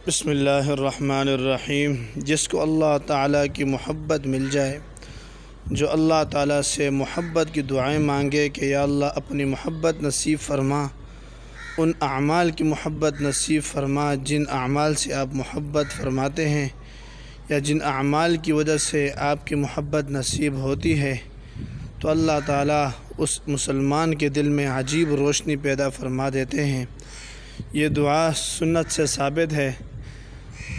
بسم اللہ الرحمن الرحیم۔ جس کو اللہ تعالیٰ کی محبت مل جائے، جو اللہ تعالیٰ سے محبت کی دعائیں مانگے کہ یا اللہ اپنی محبت نصیب فرما، ان اعمال کی محبت نصیب فرما جن اعمال سے آپ محبت فرماتے ہیں، یا جن اعمال کی وجہ سے آپ کی محبت نصیب ہوتی ہے، تو اللہ تعالیٰ اس مسلمان کے دل میں عجیب روشنی پیدا فرما دیتے ہیں۔ یہ دعا سنت سے ثابت ہے۔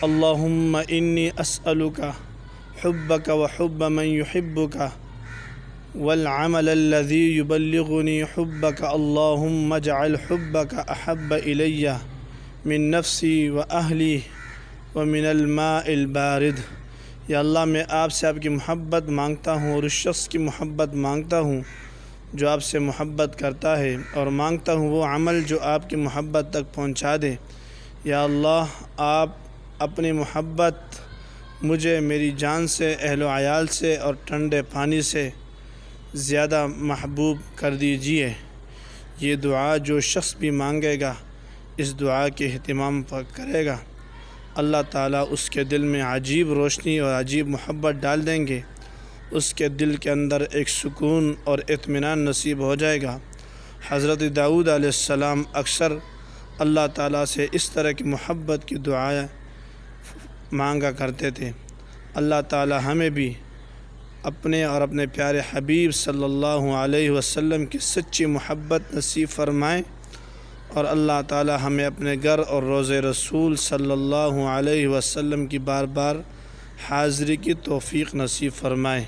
اللہم انی اسألک حبک وحب من یحبک والعمل الذی یبلغنی حبک، اللہم اجعل حبک احب الی من نفسی واہلی ومن الماء البارد۔ یا اللہ میں آپ سے آپ کی محبت مانگتا ہوں اور اس شخص کی محبت مانگتا ہوں جو آپ سے محبت کرتا ہے، اور مانگتا ہوں وہ عمل جو آپ کی محبت تک پہنچا دے۔ یا اللہ آپ اپنی محبت مجھے میری جان سے، اہل و عیال سے اور ٹھنڈے پانی سے زیادہ محبوب کر دیجئے۔ یہ دعا جو شخص بھی مانگے گا، اس دعا کے اہتمام پر کرے گا، اللہ تعالیٰ اس کے دل میں عجیب روشنی اور عجیب محبت ڈال دیں گے۔ اس کے دل کے اندر ایک سکون اور اطمینان نصیب ہو جائے گا۔ حضرت داؤد علیہ السلام اکثر اللہ تعالیٰ سے اس طرح کی محبت کی دعائیں مانگا کرتے تھے۔ اللہ تعالیٰ ہمیں بھی اپنے اور اپنے پیارے حبیب صلی اللہ علیہ وسلم کی سچی محبت نصیب فرمائیں، اور اللہ تعالیٰ ہمیں اپنے گھر اور روضہ رسول صلی اللہ علیہ وسلم کی بار بار حاضری کی توفیق نصیب فرمائیں۔